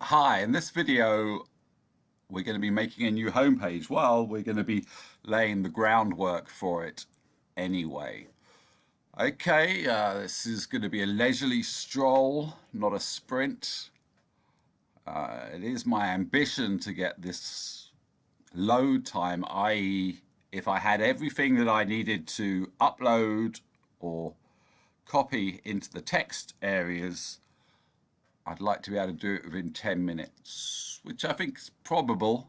Hi, in this video, we're going to be making a new homepage. Well, we're going to be laying the groundwork for it anyway. Okay, this is going to be a leisurely stroll, not a sprint. It is my ambition to get this load time, i.e., if I had everything that I needed to upload or copy into the text areas, I'd like to be able to do it within 10 minutes, which I think is probable.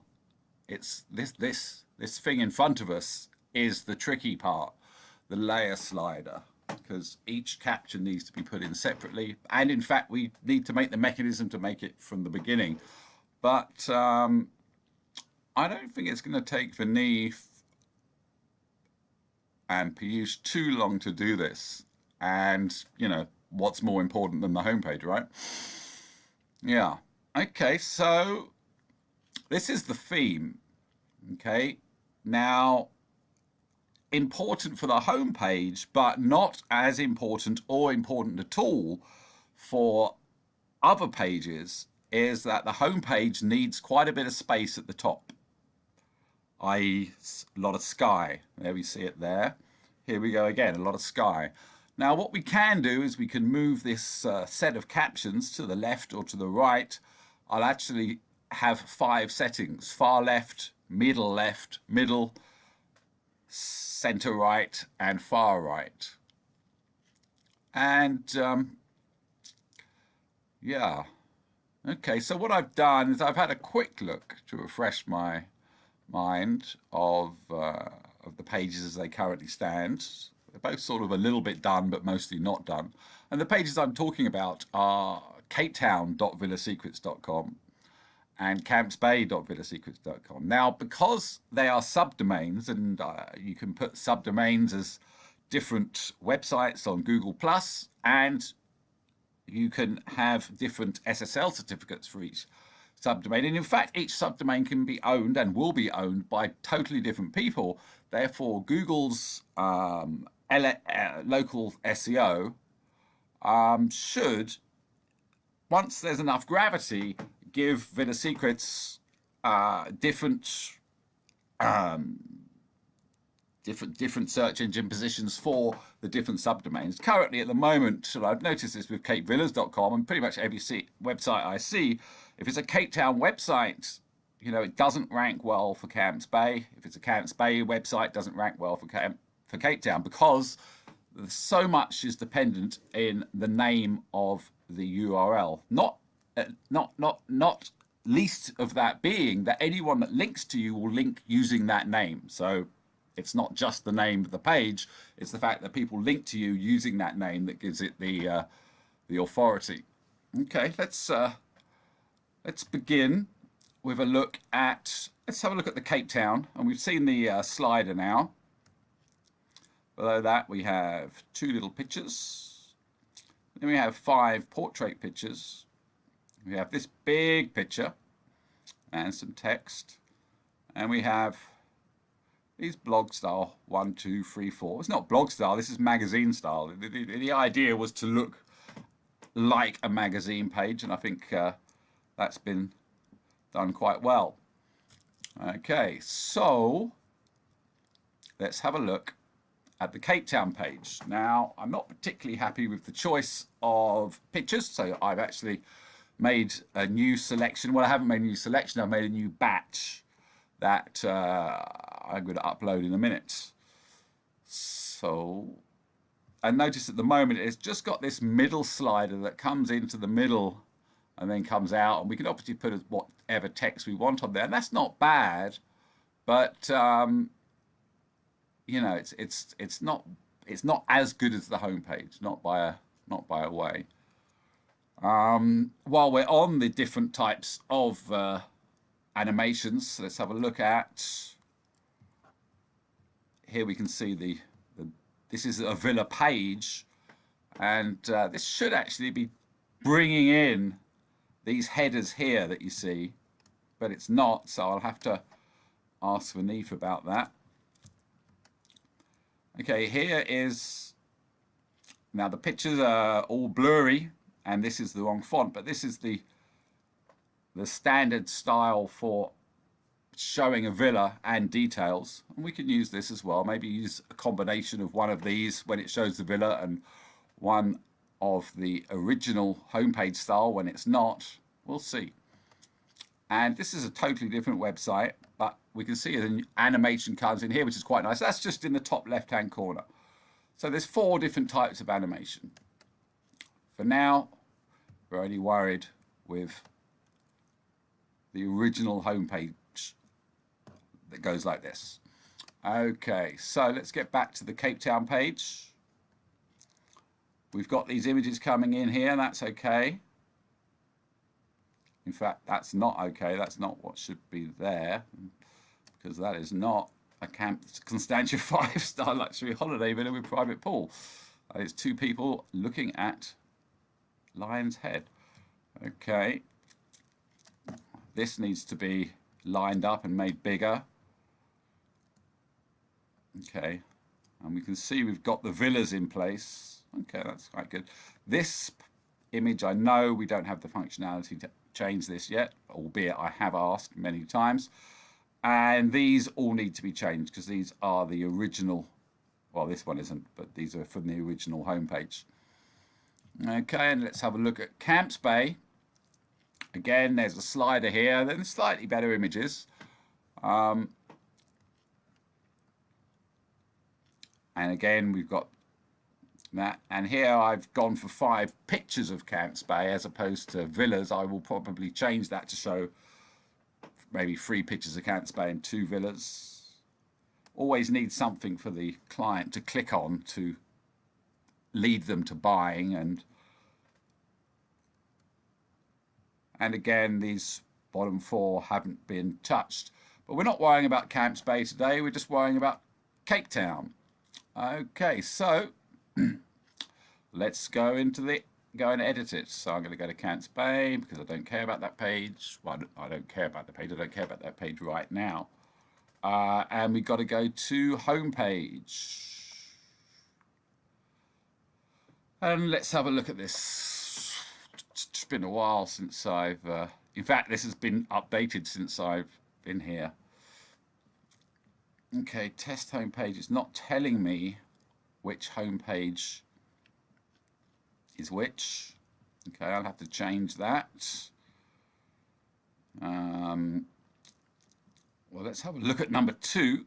It's this thing in front of us is the tricky part, the layer slider, because each caption needs to be put in separately, and in fact we need to make the mechanism to make it from the beginning. But I don't think it's going to take Vineeth and Piyush too long to do this. And what's more important than the homepage, right? Yeah. Okay, so this is the theme. Okay. Now, important for the homepage, but not as important or important at all for other pages, is that the homepage needs quite a bit of space at the top, i.e., a lot of sky. There we see it there. Here we go again, a lot of sky. Now, what we can do is we can move this set of captions to the left or to the right. I'll actually have 5 settings: far left, middle, center right, and far right. And yeah, okay, so what I've done is I've had a quick look to refresh my mind of the pages as they currently stand. They're both sort of a little bit done, but mostly not done. And the pages I'm talking about are capetown.villasecrets.com and campsbay.villasecrets.com. Now, because they are subdomains, and you can put subdomains as different websites on Google Plus, and you can have different SSL certificates for each subdomain. And in fact, each subdomain can be owned and will be owned by totally different people. Therefore, Google's local SEO should, once there's enough gravity, give Villa Secrets different search engine positions for the different subdomains. Currently, at the moment, and I've noticed this with capevillas.com and pretty much every website I see, if it's a Cape Town website, it doesn't rank well for Camps Bay. If it's a Camps Bay website, it doesn't rank well for Cape Town, because so much is dependent in the name of the URL. Not least of that being that anyone that links to you will link using that name. So it's not just the name of the page; it's the fact that people link to you using that name that gives it the authority. Okay, let's begin with a look at. Let's have a look at the Cape Town, and we've seen the slider now. Below that, we have 2 little pictures. Then we have 5 portrait pictures. We have this big picture and some text, and we have these blog style 1, 2, 3, 4. It's not blog style. This is magazine style. The idea was to look like a magazine page, and I think that's been done quite well. Okay, so let's have a look at the Cape Town page. Now, I'm not particularly happy with the choice of pictures, so I've actually made a new selection. Well, I haven't made a new selection, I've made a new batch that I'm going to upload in a minute. So, and notice at the moment it's just got this middle slider that comes into the middle and then comes out, and we can obviously put whatever text we want on there, and that's not bad, but it's not as good as the homepage, not by a way. While we're on the different types of animations, let's have a look at. Here we can see this is a Villa page, and this should actually be bringing in these headers here that you see, but it's not, so I'll have to ask Vineeth about that. Okay, here is, now the pictures are all blurry, and this is the wrong font, but this is the the standard style for showing a villa and details, and we can use this as well. Maybe use a combination of one of these when it shows the villa and one of the original homepage style when it's not. We'll see. And this is a totally different website, but we can see an animation comes in here, which is quite nice. That's just in the top left hand corner. So there's 4 different types of animation. For now, we're only worried with the original homepage that goes like this. Okay, so let's get back to the Cape Town page. We've got these images coming in here, that's okay. In fact, that's not okay. That's not what should be there, because that is not a Camp Constantia 5-star luxury holiday villa with private pool. That is 2 people looking at Lion's Head. Okay. This needs to be lined up and made bigger. Okay, and we can see we've got the villas in place. Okay, that's quite good. This image, I know we don't have the functionality to change this yet, albeit I have asked many times. And these all need to be changed because these are the original. Well, this one isn't, but these are from the original homepage. Okay, and let's have a look at Camps Bay. Again, there's a slider here, then slightly better images. And again, we've got that. And here I've gone for 5 pictures of Camps Bay as opposed to villas. I will probably change that to show maybe 3 pictures of Camps Bay and 2 villas. Always need something for the client to click on to lead them to buying. And again, these bottom 4 haven't been touched. But we're not worrying about Camps Bay today. We're just worrying about Cape Town. Okay, so let's go and edit it. So I'm going to go to Camps Bay because I don't care about that page. Well, I don't care about the page. I don't care about that page right now. And we've got to go to homepage. And let's have a look at this. It's been a while since I've... in fact, this has been updated since I've been here. Okay, test homepage. It's not telling me which homepage is which. Okay, I'll have to change that. Well, let's have a look at number 2.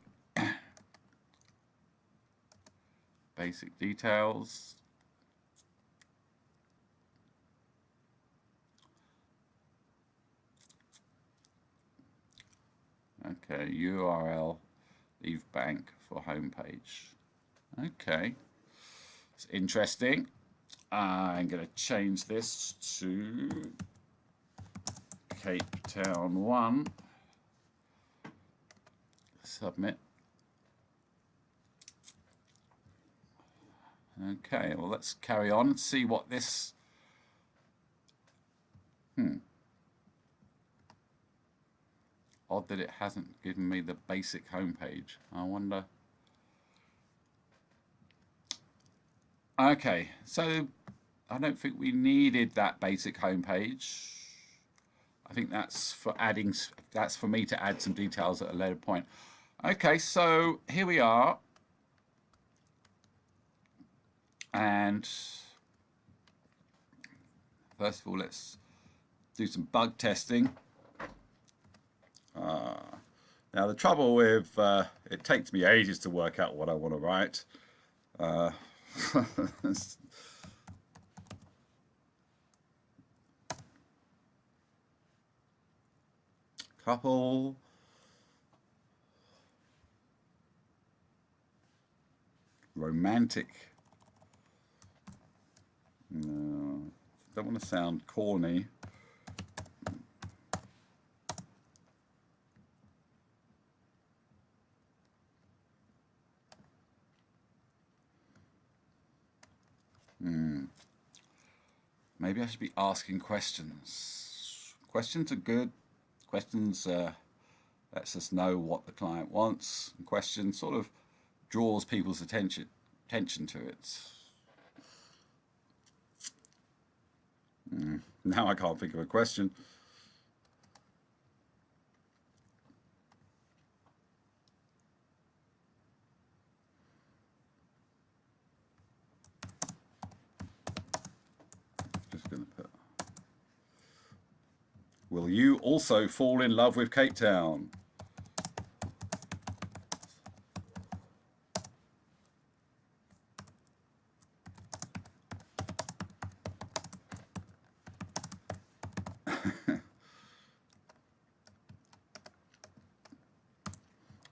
Basic details. Okay, URL. Leave blank for homepage. Okay, it's interesting. I'm going to change this to Cape Town 1. Submit. Okay, well, let's carry on and see what this... Odd that it hasn't given me the basic homepage. I wonder. Okay, so I don't think we needed that basic homepage. I think that's for adding. That's for me to add some details at a later point. Okay, so here we are, and first of all, let's do some bug testing. Now the trouble with it takes me ages to work out what I want to write. Couple. Romantic. No, don't want to sound corny. Maybe I should be asking questions. Questions are good. Questions lets us know what the client wants. And questions sort of draws people's attention to it. Now I can't think of a question. Will you also fall in love with Cape Town?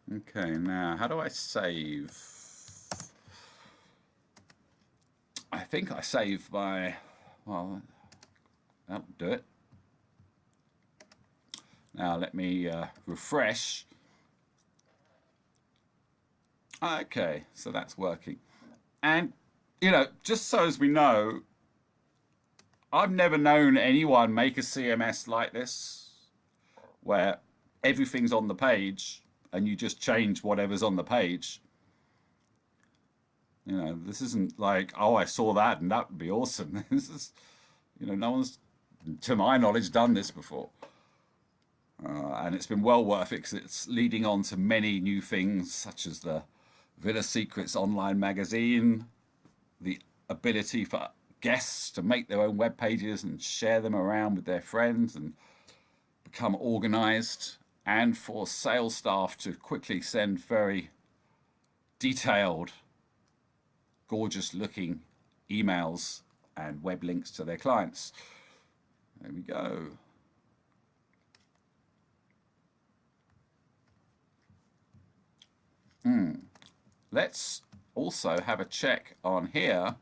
Okay, now how do I save? I think I save by, well, that'll do it. Now let me refresh. Okay, so that's working. And, you know, just so as we know, I've never known anyone make a CMS like this where everything's on the page and you just change whatever's on the page. You know, this isn't like, oh, I saw that and that would be awesome. This is, you know, no one's, to my knowledge, done this before. And it's been well worth it because it's leading on to many new things, such as the Villa Secrets online magazine, the ability for guests to make their own web pages and share them around with their friends and become organized, and for sales staff to quickly send very detailed, gorgeous looking emails and web links to their clients. There we go. Let's also have a check on here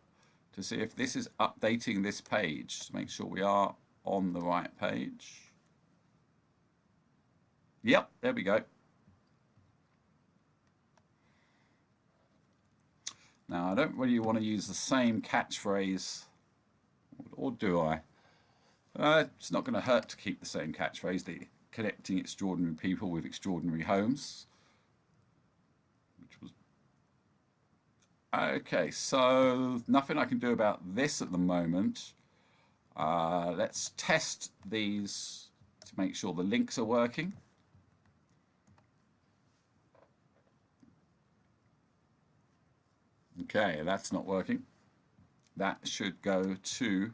to see if this is updating this page to make sure we are on the right page. Yep, there we go. Now, I don't really want to use the same catchphrase, or do I? It's not going to hurt to keep the same catchphrase, the connecting extraordinary people with extraordinary homes. Which was okay, so nothing I can do about this at the moment. Let's test these to make sure the links are working. Okay, that's not working. That should go to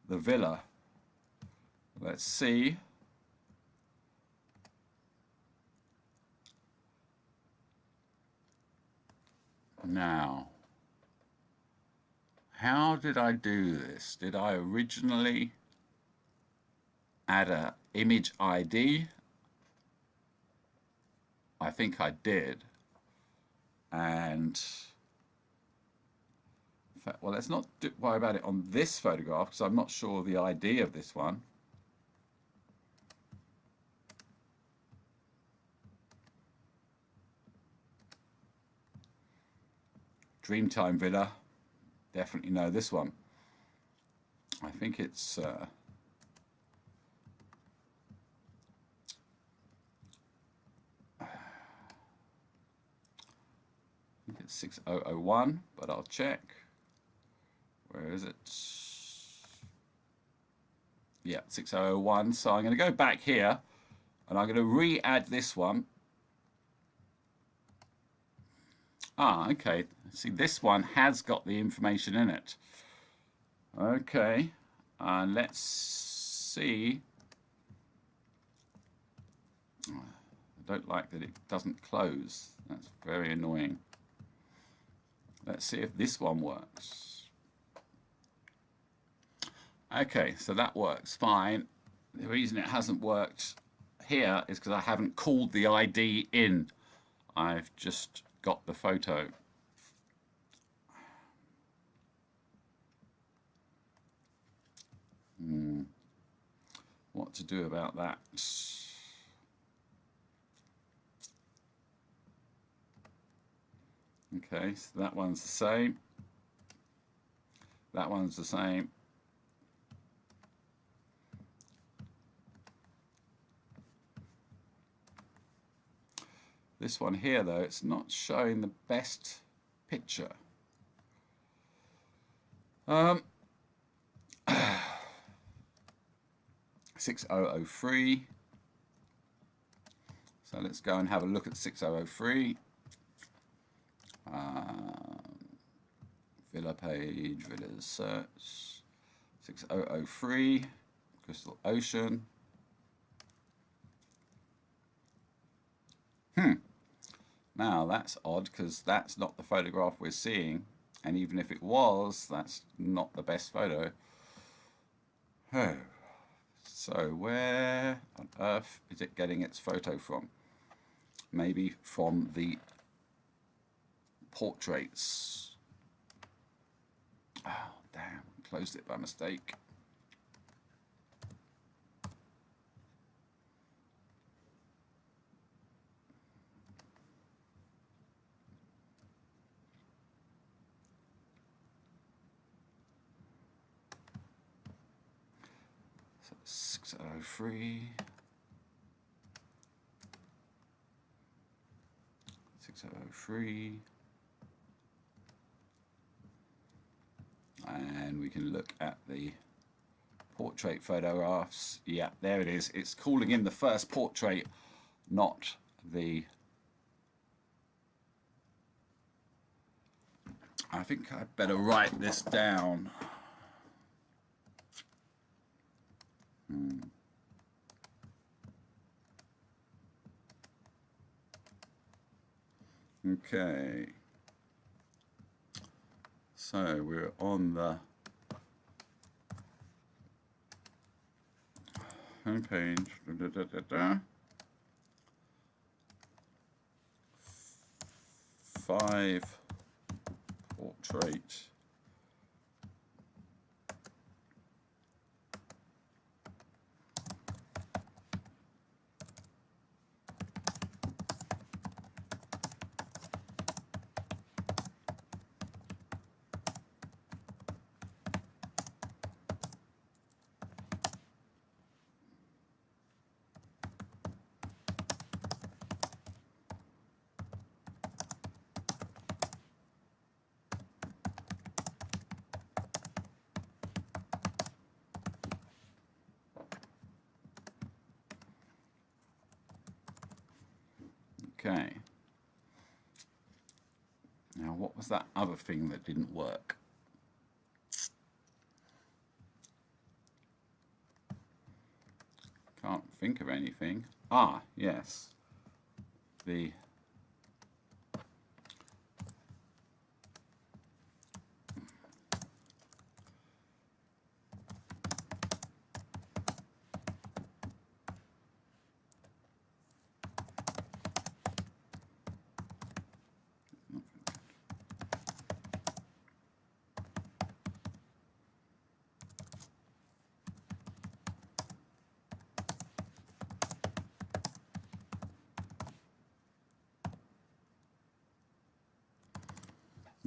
the villa. Let's see. Now, how did I do this? Did I originally add an image ID? I think I did. And well, let's not worry about it on this photograph because I'm not sure the ID of this one. Dreamtime Villa, definitely know this one. I think it's 6001, but I'll check. Where is it? Yeah, 6001. So I'm going to go back here and I'm going to re-add this one. Ah, okay. See, this one has got the information in it. Okay, let's see. I don't like that it doesn't close. That's very annoying. Let's see if this one works. Okay, so that works fine. The reason it hasn't worked here is because I haven't called the ID in. I've just got the photo. What to do about that? Okay, so that one's the same. That one's the same. This one here, though, it's not showing the best picture. 6003. So let's go and have a look at 6003. Villa page, Villa search, 6003, Crystal Ocean. Now that's odd because that's not the photograph we're seeing, and even if it was, that's not the best photo. Oh. So where on earth is it getting its photo from? Maybe from the portraits. Oh, damn, closed it by mistake. So 603. 603. And we can look at the portrait photographs. Yeah, there it is. It's calling in the first portrait, not the... I think I'd better write this down. Okay. So we're on the home page. 5 portrait. Okay. Now, what was that other thing that didn't work? Can't think of anything. Ah, yes. The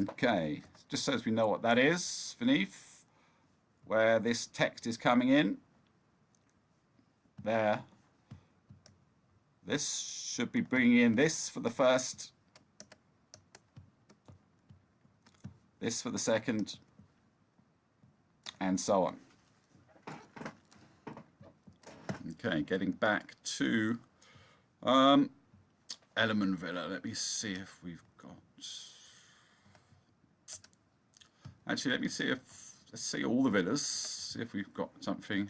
okay, just so as we know what that is beneath, where this text is coming in, there. This should be bringing in this for the first, this for the second, and so on. Okay, getting back to Element Villa. Let me see if we've got... Actually, let me see if... Let's see all the villas, see if we've got something.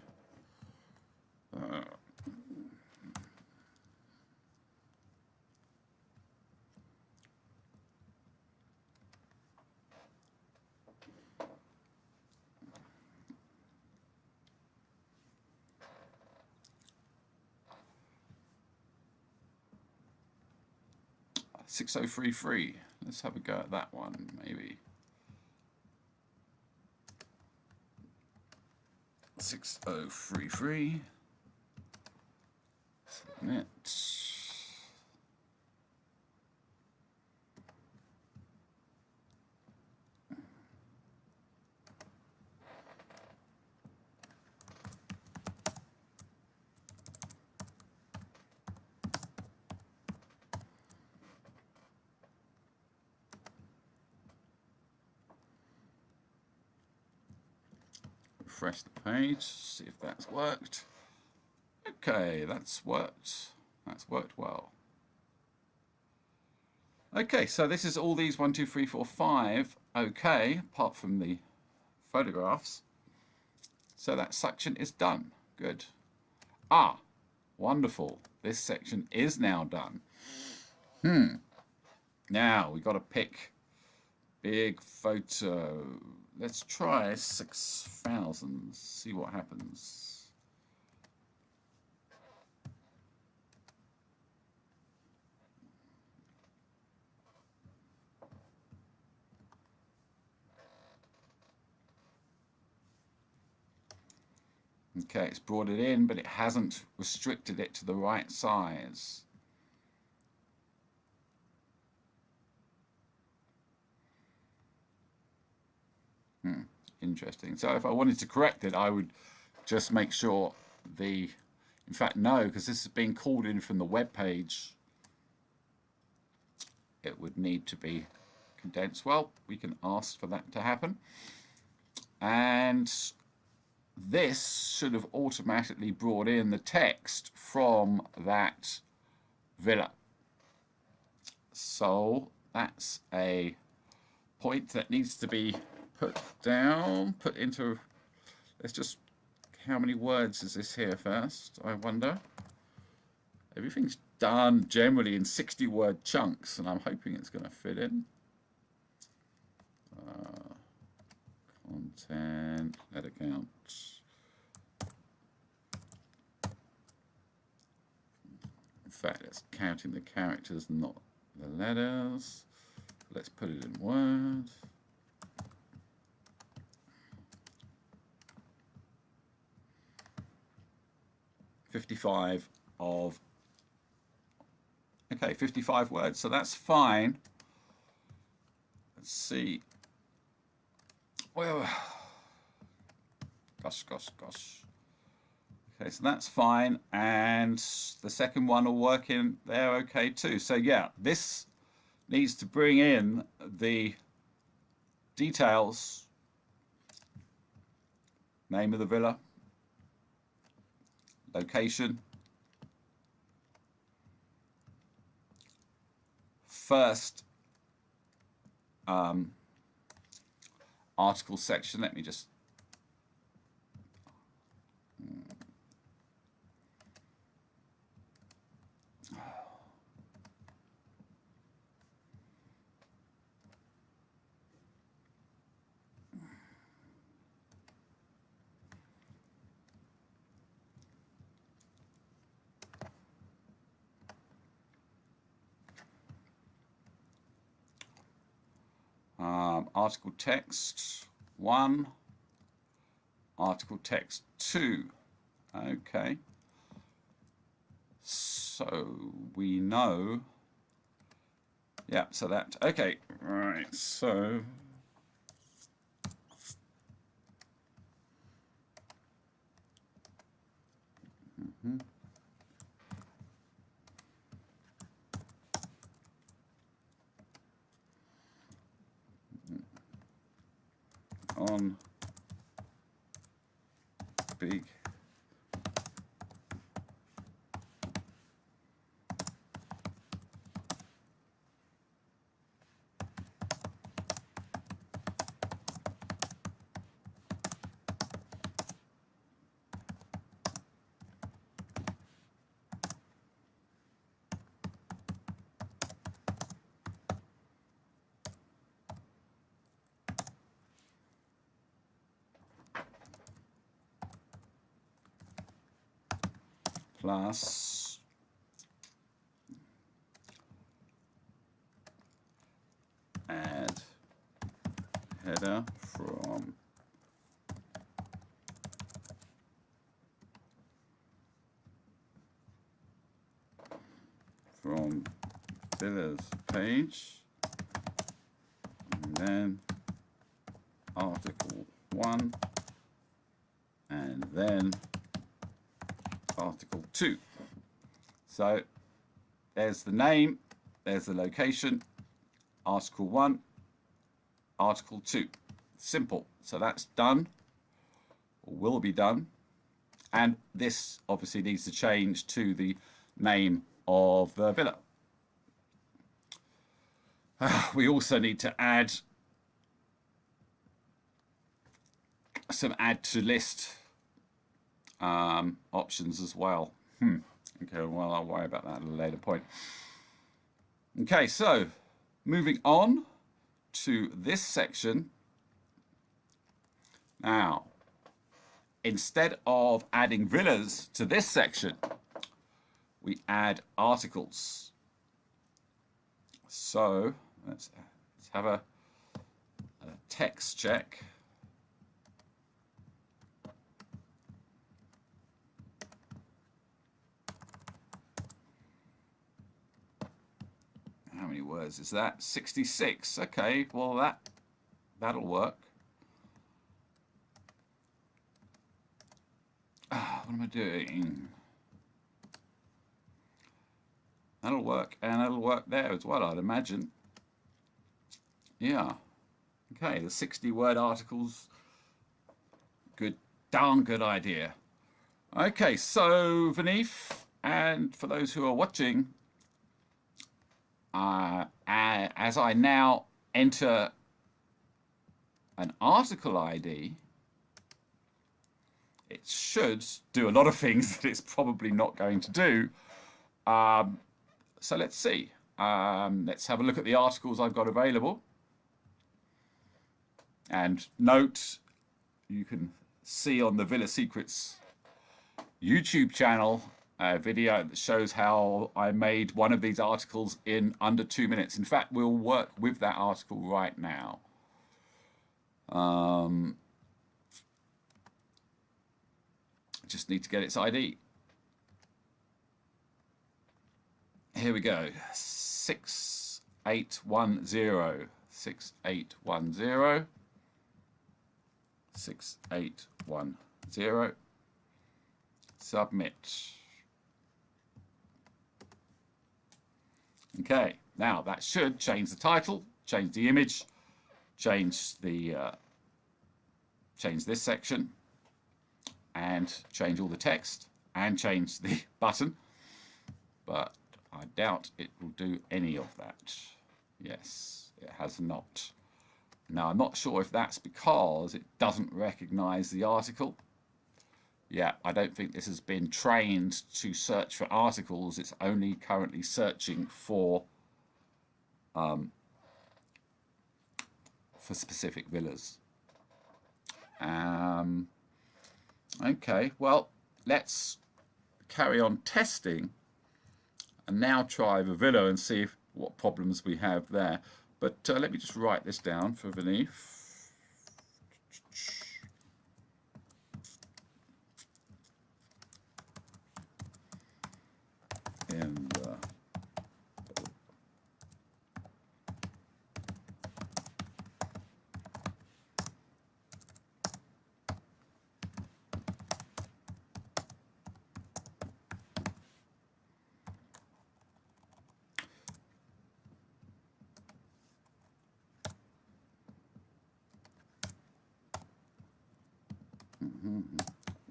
6033. Let's have a go at that one, maybe. 6033. Submit. Refresh the page, see if that's worked. Okay, that's worked. That's worked well. Okay, so this is all these 1, 2, 3, 4, 5. Okay, apart from the photographs. So that section is done. Good. Ah, wonderful. This section is now done. Now we got to pick big photo. Let's try 6,000. See what happens. Okay, it's brought it in, but it hasn't restricted it to the right size. Interesting. So if I wanted to correct it, I would just make sure in fact, no, because this is being called in from the web page. It would need to be condensed. Well, we can ask for that to happen. And this should have automatically brought in the text from that villa. So that's a point that needs to be put down, put into, let's just, how many words is this here first, I wonder? Everything's done generally in 60-word chunks, and I'm hoping it's going to fit in. Content, net account. In fact, it's counting the characters, not the letters. Let's put it in Word. Okay, 55 words, so that's fine. Let's see. Well, gosh. Okay, so that's fine, and the second one will work in there okay too. So yeah, this needs to bring in the details, name of the villa, location, first article section. Let me just article text 1, article text 2. Okay, so we know, yeah, so that, okay, right, so on big plus add header from villas page, and then article 1, and then article 2. So there's the name, there's the location, article 1, article 2. Simple. So that's done, or will be done. And this obviously needs to change to the name of the villa. We also need to add some add to list options as well. Okay, well, I'll worry about that at a later point. Okay, so moving on to this section. Now, instead of adding villas to this section, we add articles. So let's have a text check. How many words is that? 66. Okay, well that'll work. What am I doing? That'll work, and that'll work there as well, I'd imagine. Yeah. Okay, the 60-word articles. Good, darn good idea. Okay, so Vanith, and for those who are watching, as I now enter an article ID, it should do a lot of things that it's probably not going to do. So let's see. Let's have a look at the articles I've got available. And note, you can see on the Villa Secrets YouTube channel a video that shows how I made one of these articles in under 2 minutes. In fact, we'll work with that article right now. Just need to get its ID. Here we go. 6810. 6810. 6810. Submit. Okay, now that should change the title, change the image, change this section, and change all the text, and change the button. But I doubt it will do any of that. Yes, it has not. Now, I'm not sure if that's because it doesn't recognize the article. Yeah, I don't think this has been trained to search for articles. It's only currently searching for specific villas. Okay, well, let's carry on testing and now try the villa and see what problems we have there. But let me just write this down for Vanith. In the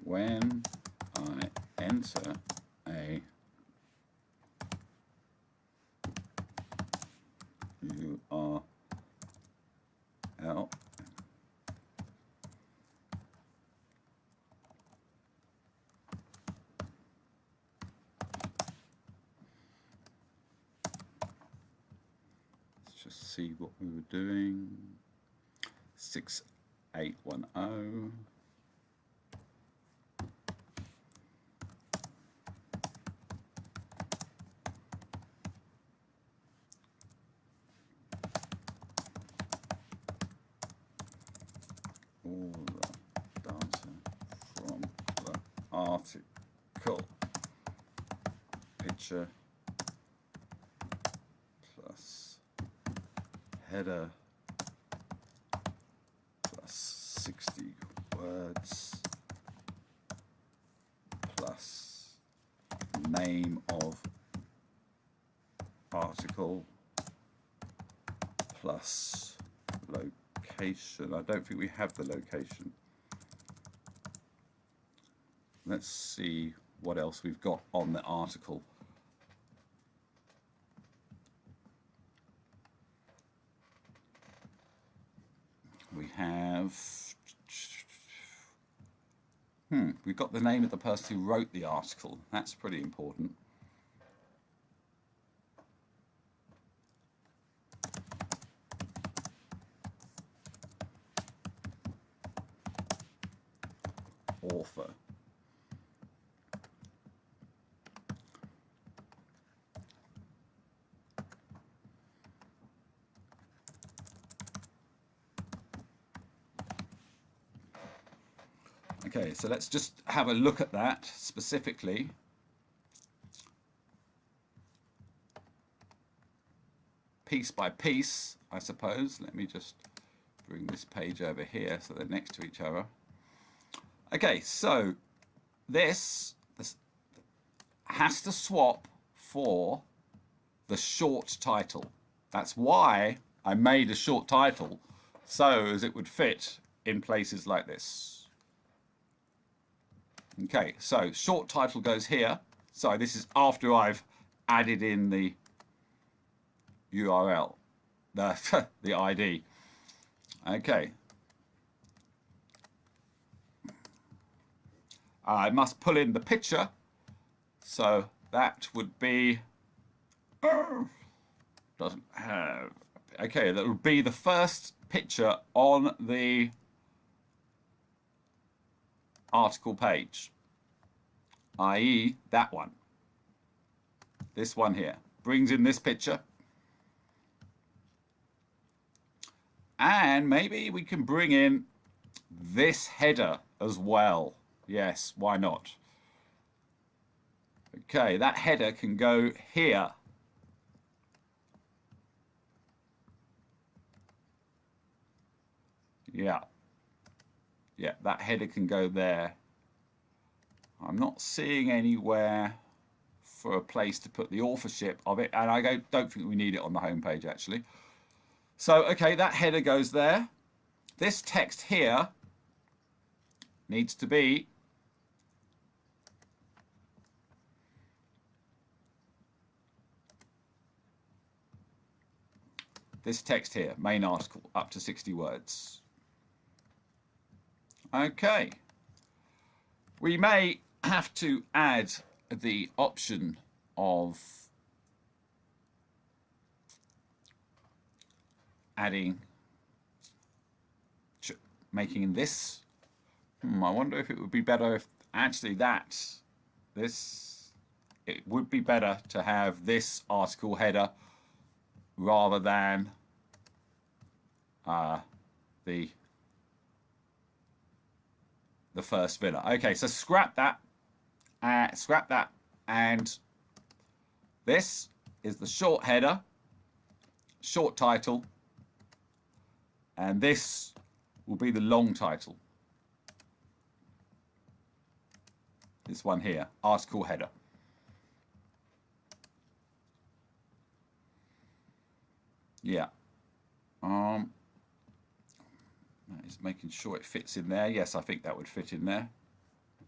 when I enter a URL, let's just see what we were doing. 6810. All the data from the article, picture plus header plus 60 words plus name of article plus location. I don't think we have the location. Let's see what else we've got on the article. We have we've got the name of the person who wrote the article. That's pretty important. Okay, so let's just have a look at that specifically. Piece by piece, I suppose. Let me just bring this page over here so they're next to each other. Okay, so this has to swap for the short title. That's why I made a short title, so as it would fit in places like this. Okay, so short title goes here. So this is after I've added in the URL, the ID. Okay. I must pull in the picture, so that would be doesn't have. Okay, that would be the first picture on the article page, i.e. that one. This one here brings in this picture. And maybe we can bring in this header as well. Yes, why not? Okay, that header can go here. Yeah. Yeah, that header can go there. I'm not seeing anywhere for a place to put the authorship of it, and I don't think we need it on the home page actually. So, okay, that header goes there. This text here needs to be this text here, main article, up to 60 words. Okay. We may have to add the option of making this. I wonder if it would be better if actually it would be better to have this article header rather than the first villa. Okay, so scrap that, and this is the short header, short title, and this will be the long title. This one here, article header. Yeah. That is making sure it fits in there. Yes, I think that would fit in there.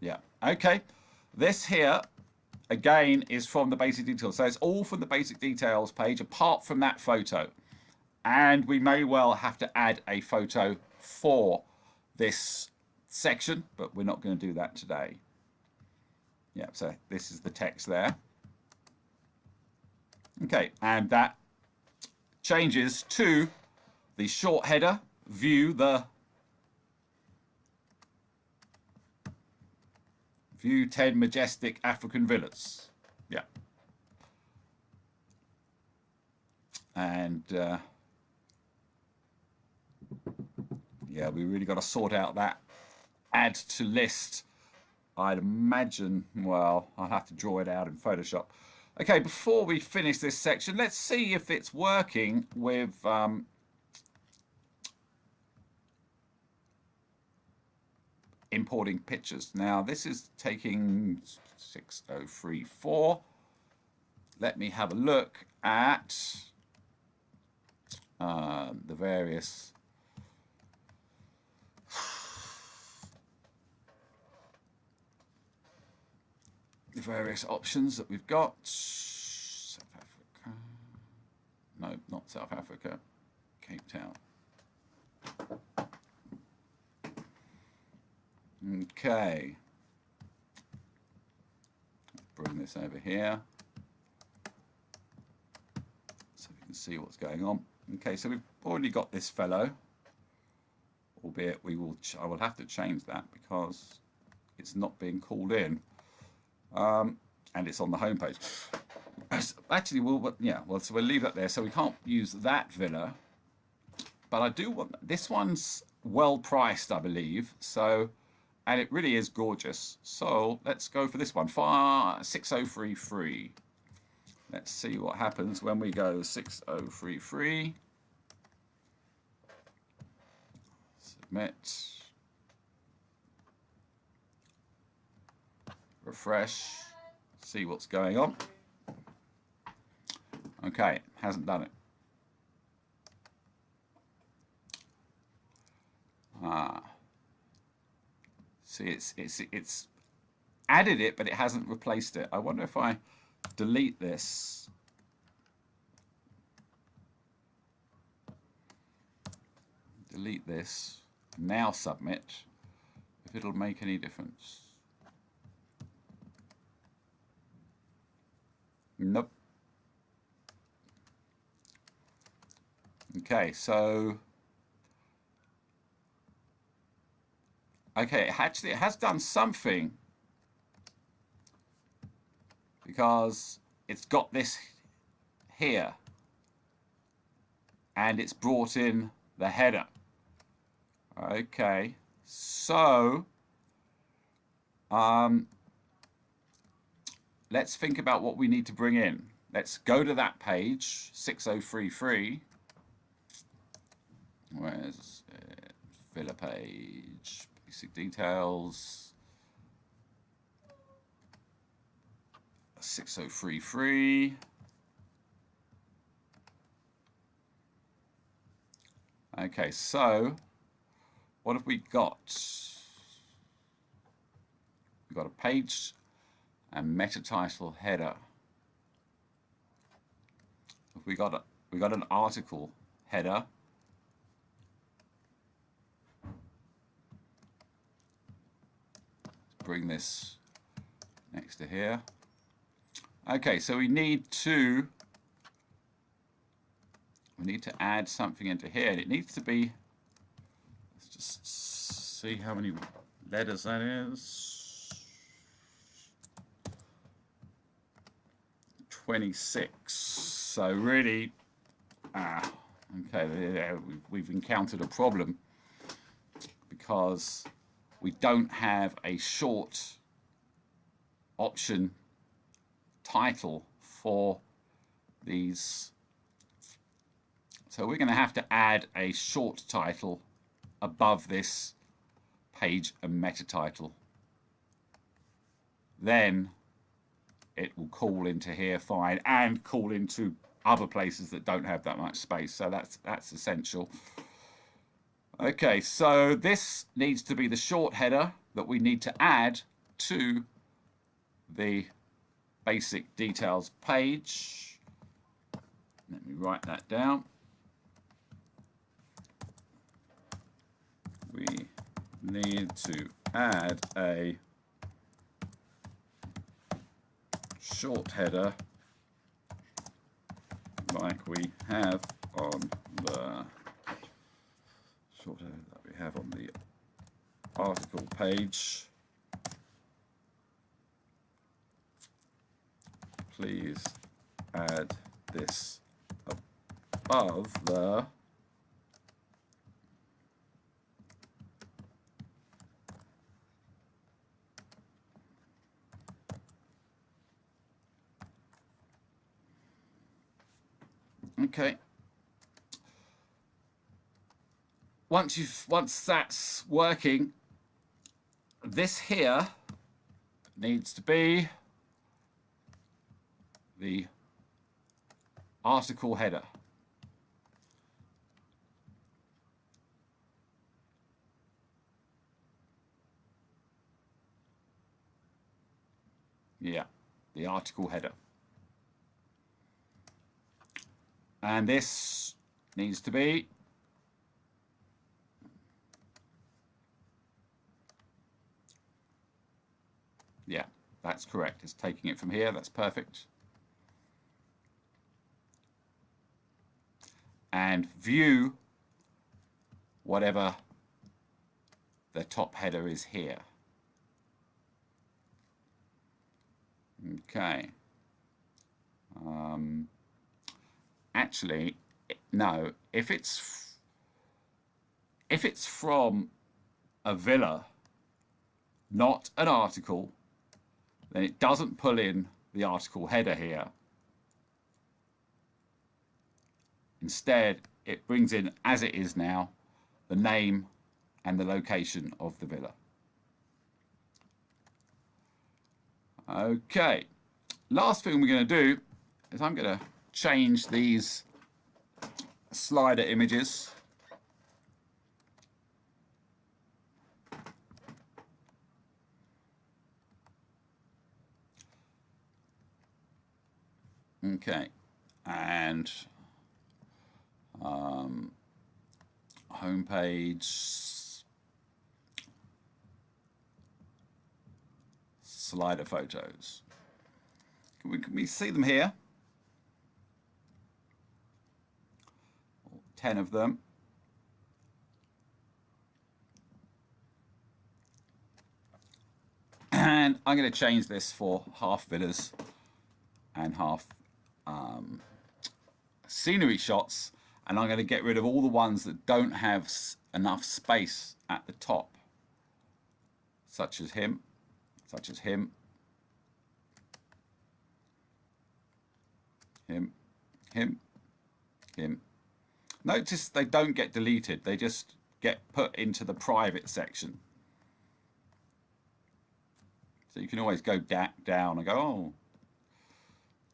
Yeah. Okay. This here, again, is from the basic details. So it's all from the basic details page, apart from that photo. And we may well have to add a photo for this section, but we're not going to do that today. Yeah, so this is the text there. Okay, and that changes to the short header, view 10 majestic African villas. Yeah. And yeah, we really got to sort out that add to list. I'd imagine, well, I'll have to draw it out in Photoshop. Okay, before we finish this section, let's see if it's working with importing pictures. Now, this is taking 6034. Let me have a look at the various options that we've got. South Africa. No, not South Africa. Cape Town. Okay. Bring this over here so we can see what's going on. Okay, so we've already got this fellow, albeit I will have to change that because it's not being called in. And it's on the home page. Actually, so we'll leave that there. So we can't use that villa, but I do want this one's well priced, I believe. So And it really is gorgeous. So let's go for this one, 6033. Let's see what happens when we go 6033. Submit. Refresh. See what's going on. Okay, hasn't done it. See, it's added it, but it hasn't replaced it. I wonder if I delete this. Delete this. Now submit. If it'll make any difference. Nope. Okay, so okay, actually it has done something because it's got this here and it's brought in the header. Okay, so let's think about what we need to bring in. Let's go to that page, 6033. Where's it? Filler page, basic details, 6033. Okay, so what have we got? We've got a page and meta title header. We got an article header. Bring this next to here. Okay, so we need to add something into here, and it needs to be, let's just see how many letters that is. 26. So really, okay, we've encountered a problem because we don't have a short option title for these. So we're going to have to add a short title above this page and meta title. Then it will call into here fine and call into other places that don't have that much space. So that's essential. Okay, so this needs to be the short header that we need to add to the basic details page. Let me write that down. We need to add a short header like we have on the short header that we have on the article page. Please add this above the okay. Once that's working, this here needs to be the article header. Yeah, the article header. And this needs to be yeah, that's correct. It's taking it from here. That's perfect. And view whatever the top header is here. Okay. Actually, no. If it's from a villa, not an article, then it doesn't pull in the article header here. Instead, it brings in, as it is now, the name and the location of the villa. Okay, last thing we're going to do is I'm going to change these slider images. Okay, and homepage, slider photos. Can we see them here? 10 of them. And I'm going to change this for half villas and half scenery shots, and I'm going to get rid of all the ones that don't have enough space at the top, such as him, him. Notice they don't get deleted, they just get put into the private section. So you can always go down and go, oh,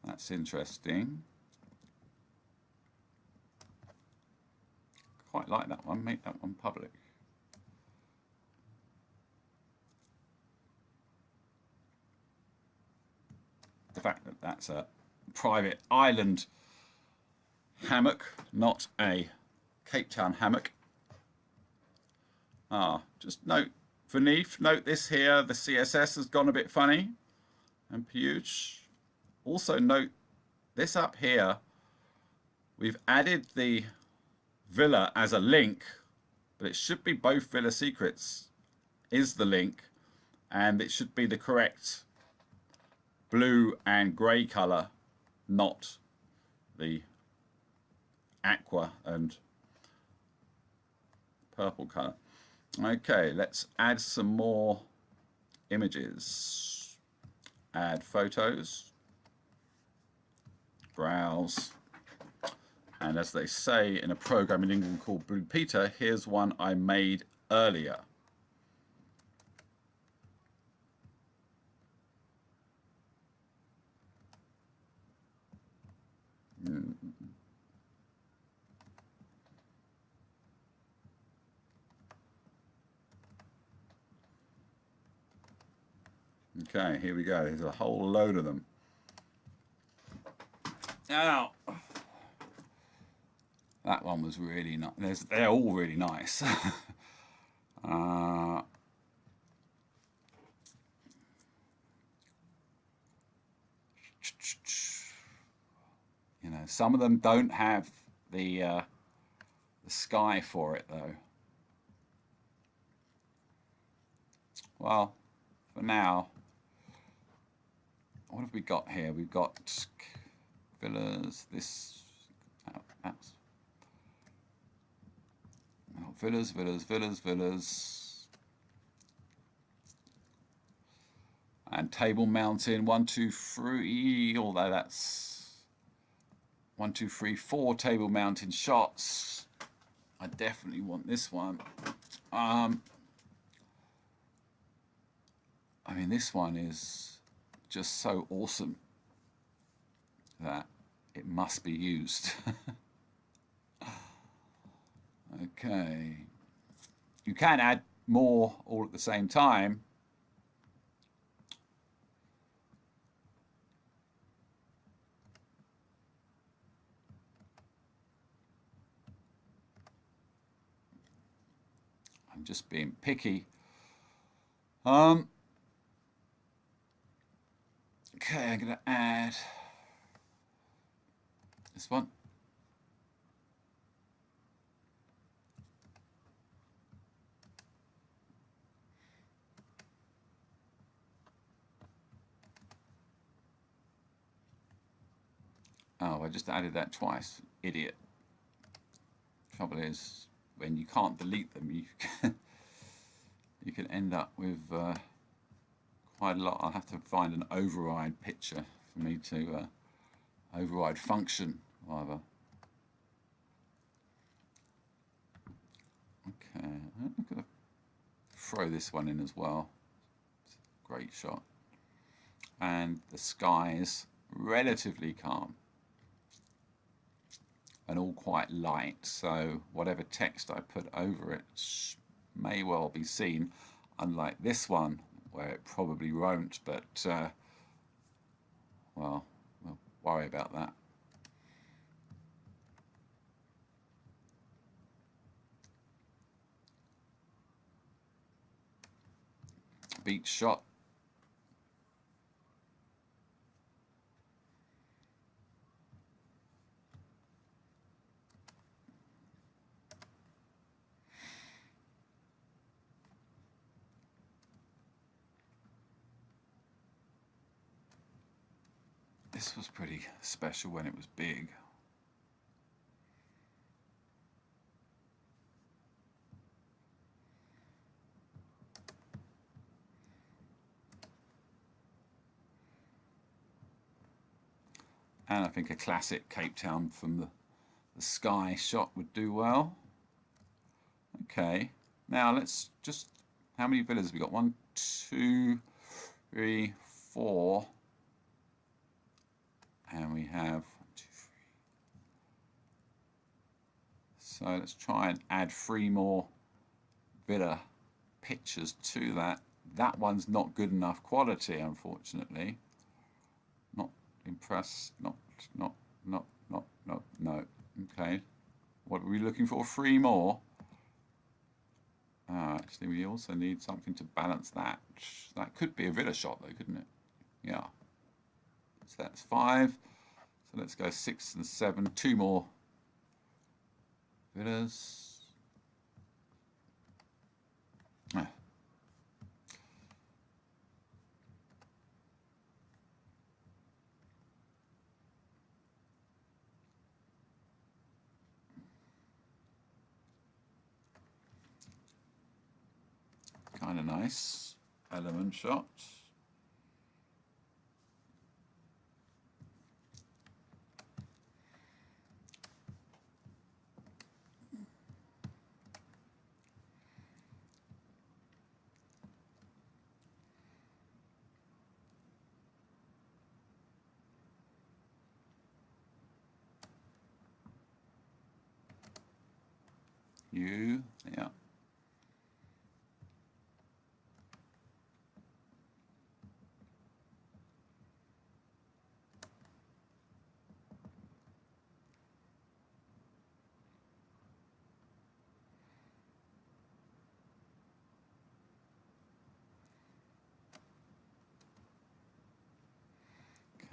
that's interesting. Quite like that one, make that one public. The fact that that's a private island hammock, not a Cape Town hammock. Just note beneath, note this here, the CSS has gone a bit funny and huge. Also note this up here, we've added the villa as a link, but it should be both villa secrets is the link, and it should be the correct blue and grey color, not the aqua and purple color. Okay, let's add some more images. Add photos, browse, and as they say in a program in England called Blue Peter, here's one I made earlier. Okay, here we go. There's a whole load of them. Now, that one was really nice. They're all really nice. You know, some of them don't have the sky for it though. Well, for now, what have we got here? We've got villas. This villas, and Table Mountain 1, 2, 3. Although that's 1, 2, 3, 4 Table Mountain shots. I definitely want this one. I mean, this one is just so awesome that it must be used. Okay. You can add more all at the same time. I'm just being picky. Okay, I'm going to add this one. Oh, I just added that twice. Idiot. Trouble is, when you can't delete them, you can end up with quite a lot. I'll have to find an override picture for me to override function rather. Okay, I'm going to throw this one in as well. Great shot. And the sky's relatively calm and all quite light, so whatever text I put over it may well be seen, unlike this one where it probably won't, but well, we'll worry about that. Beach shot. This was pretty special when it was big. And I think a classic Cape Town from the sky shot would do well. Okay, now let's just, how many villas have we got? 1, 2, 3, 4. And we have 1, 2, 3. So let's try and add 3 more villa pictures to that. That one's not good enough quality, unfortunately. Not impressed. No. Okay. What are we looking for? 3 more. Actually, we also need something to balance that. That could be a villa shot, though, couldn't it? Yeah. So that's 5. So let's go 6 and 7. 2 more villas. Kind of nice element shot. Yeah.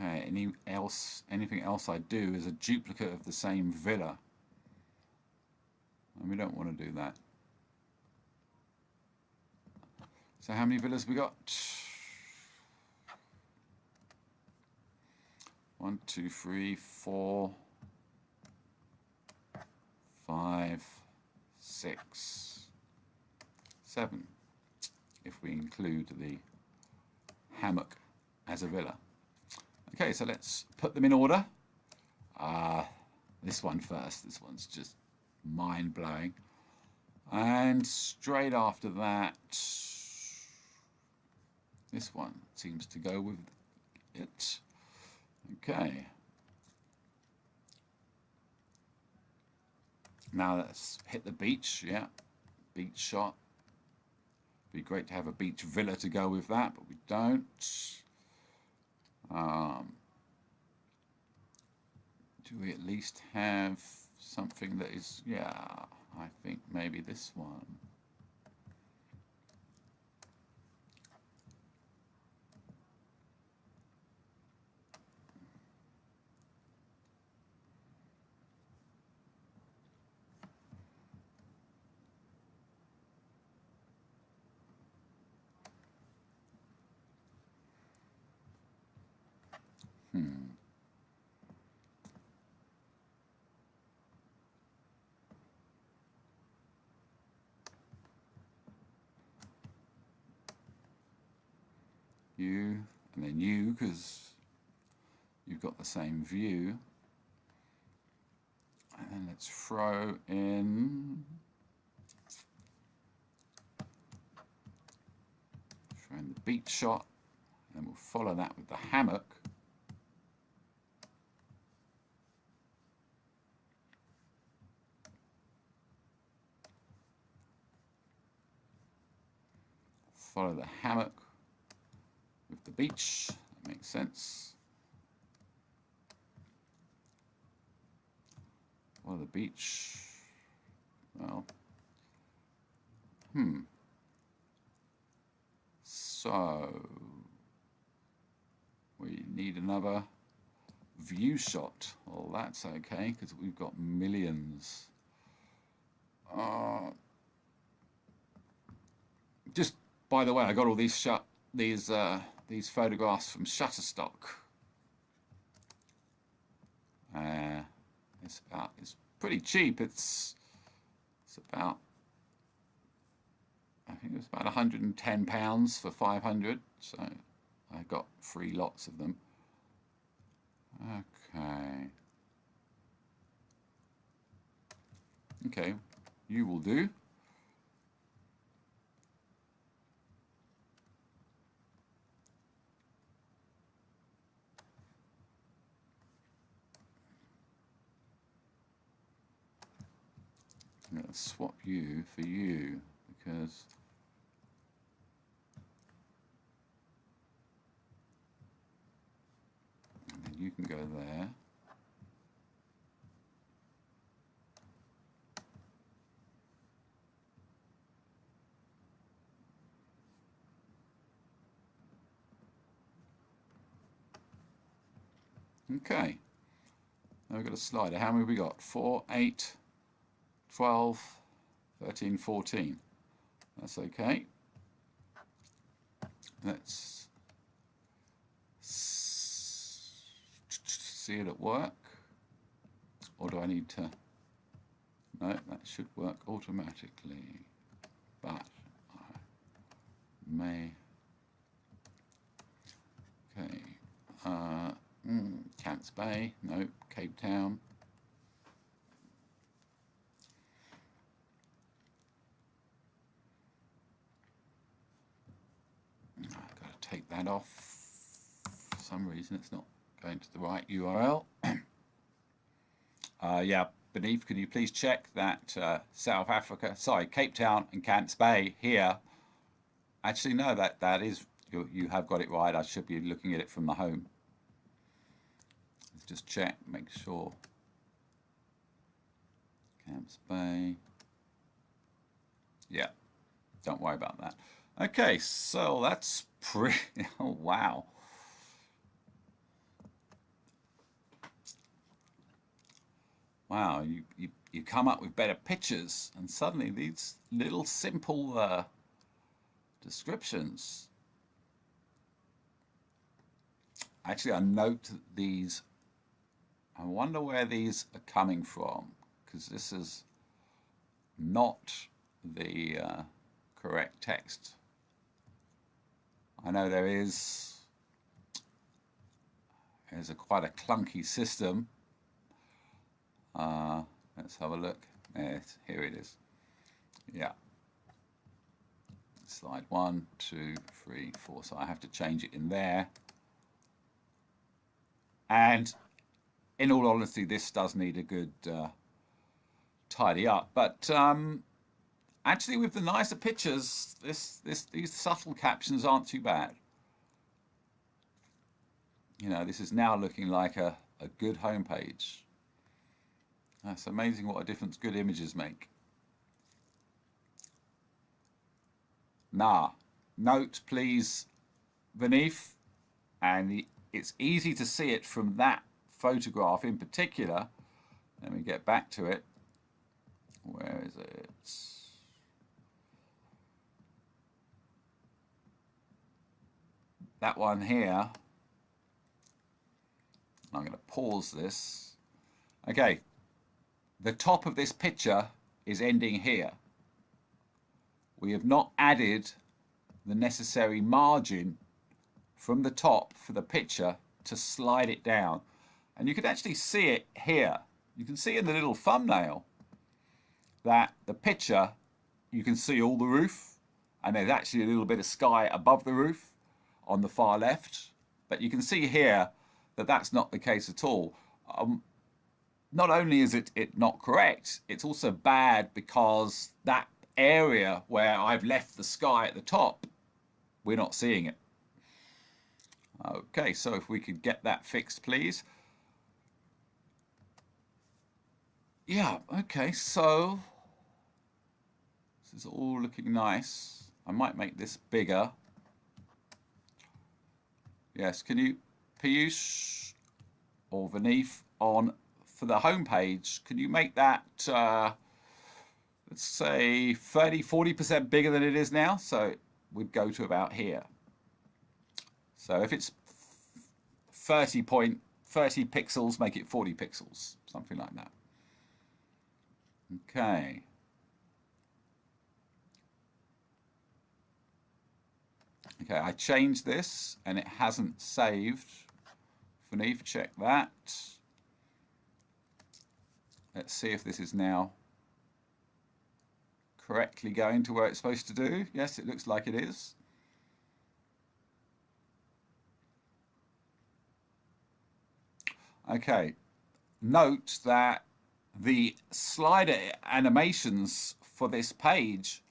Okay, anything else I do is a duplicate of the same villa. And we don't want to do that. So how many villas we got? 1, 2, 3, 4, 5, 6, 7. If we include the hammock as a villa. Okay, so let's put them in order. This one first. This one's just mind-blowing. And straight after that, this one seems to go with it. Okay. Now let's hit the beach. Yeah, beach shot. Be great to have a beach villa to go with that, but we don't. Do we at least have something that is, yeah, I think maybe this one. in you because you've got the same view. And then let's throw in the beach shot, and we'll follow that with the hammock. Follow the hammock with the beach. That makes sense. Follow the beach. Well, so we need another view shot. Well, that's okay because we've got millions. Just by the way, I got all these photographs from Shutterstock. It's pretty cheap. It's about, I think it was about £110 for 500. So I got 3 lots of them. Okay, you will do. I'm going to swap you for you because and then you can go there. Okay, now we've got a slider. How many have we got? 4, 8, 12, 13, 14. That's okay. Let's see it at work. Or do I need to? No, that should work automatically. But I may. Okay. Cants Bay. Nope. Cape Town. I've got to take that off. For some reason it's not going to the right URL. Yeah, Beneath, can you please check that South Africa, sorry, Cape Town and Cants Bay here. Actually, no, that is, you have got it right. I should be looking at it from the home. Let's just check, make sure. Camps Bay. Yeah, don't worry about that. Okay, so that's pretty, oh wow. Wow, you come up with better pictures and suddenly these little simple descriptions. Actually, I note these, I wonder where these are coming from because this is not the correct text. I know there's quite a clunky system. Let's have a look. Here it is. Yeah. Slide 1, 2, 3, 4. So I have to change it in there. And in all honesty, this does need a good tidy up. But actually, with the nicer pictures, these subtle captions aren't too bad. You know, this is now looking like a good homepage. It's amazing what a difference good images make. Now, note please beneath, and it's easy to see it from that photograph in particular. Let me get back to it. Where is it? That one here. I'm going to pause this. Okay. The top of this picture is ending here. We have not added the necessary margin from the top for the picture to slide it down. And you can actually see it here. You can see in the little thumbnail that the picture, you can see all the roof, and there's actually a little bit of sky above the roof on the far left. But you can see here that that's not the case at all. Not only is it not correct, it's also bad because that area where I've left the sky at the top, we're not seeing it. Okay, so if we could get that fixed, please. Yeah, okay, so this is all looking nice. I might make this bigger. Yes, can you, Piyush or Vaneeth, on for the home page, can you make that, let's say 30–40% bigger than it is now? So we'd go to about here. So if it's 30 pixels, make it 40 pixels, something like that. Okay. Okay, I changed this and it hasn't saved. Vaneeth, check that. Let's see if this is now correctly going to where it's supposed to do. Yes, it looks like it is. Okay, note that the slider animations for this page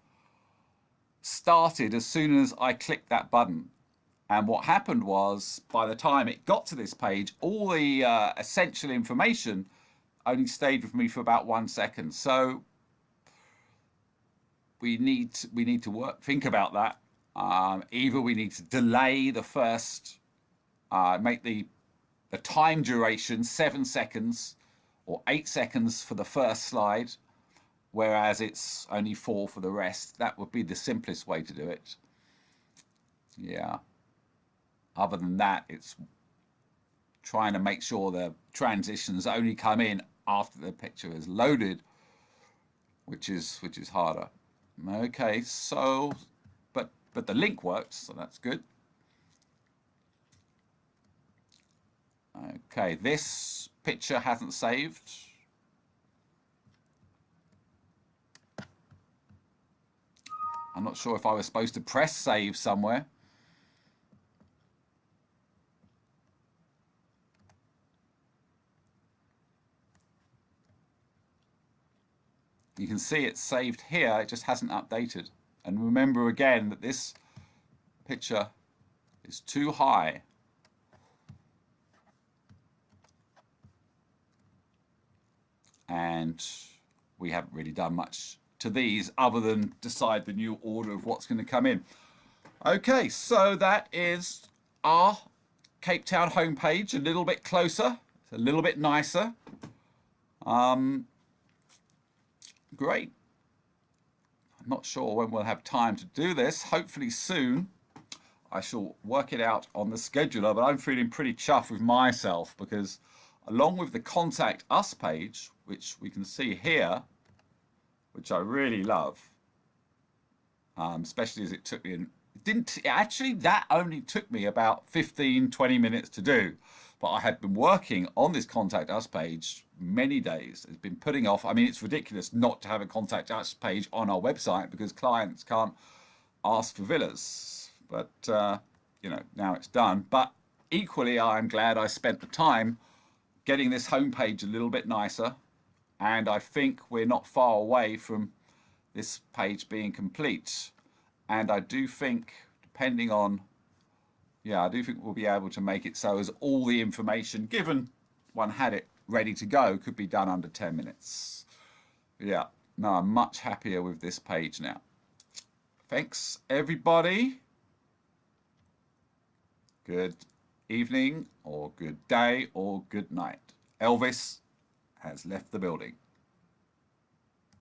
started as soon as I clicked that button. And what happened was, by the time it got to this page, all the essential information only stayed with me for about 1 second. So we need to think about that. Either we need to delay the first, make the time duration 7 seconds or 8 seconds for the first slide, whereas it's only 4 for the rest. That would be the simplest way to do it. Yeah. Other than that, it's trying to make sure the transitions only come in after the picture is loaded, which is harder. Okay, so but the link works, so that's good. Okay, this picture hasn't saved. I'm not sure if I was supposed to press save somewhere. You can see it's saved here, it just hasn't updated. And remember again that this picture is too high. And we haven't really done much to these other than decide the new order of what's going to come in. Okay, so that is our Cape Town homepage, a little bit closer, it's a little bit nicer. Great. I'm not sure when we'll have time to do this. Hopefully soon. I shall work it out on the scheduler, but I'm feeling pretty chuffed with myself because along with the Contact Us page, which we can see here, which I really love, especially as it took me that only took me about 15–20 minutes to do, but I had been working on this Contact Us page many days. It's been putting off. I mean, it's ridiculous not to have a Contact Us page on our website because clients can't ask for villas, but you know, now it's done. But equally, I'm glad I spent the time getting this homepage a little bit nicer, and I think we're not far away from this page being complete. And I do think, depending on, yeah, I do think we'll be able to make it so as all the information, given one had it ready to go, could be done under 10 minutes. Yeah, no, I'm much happier with this page now. Thanks, everybody. Good evening, or good day, or good night. Elvis has left the building.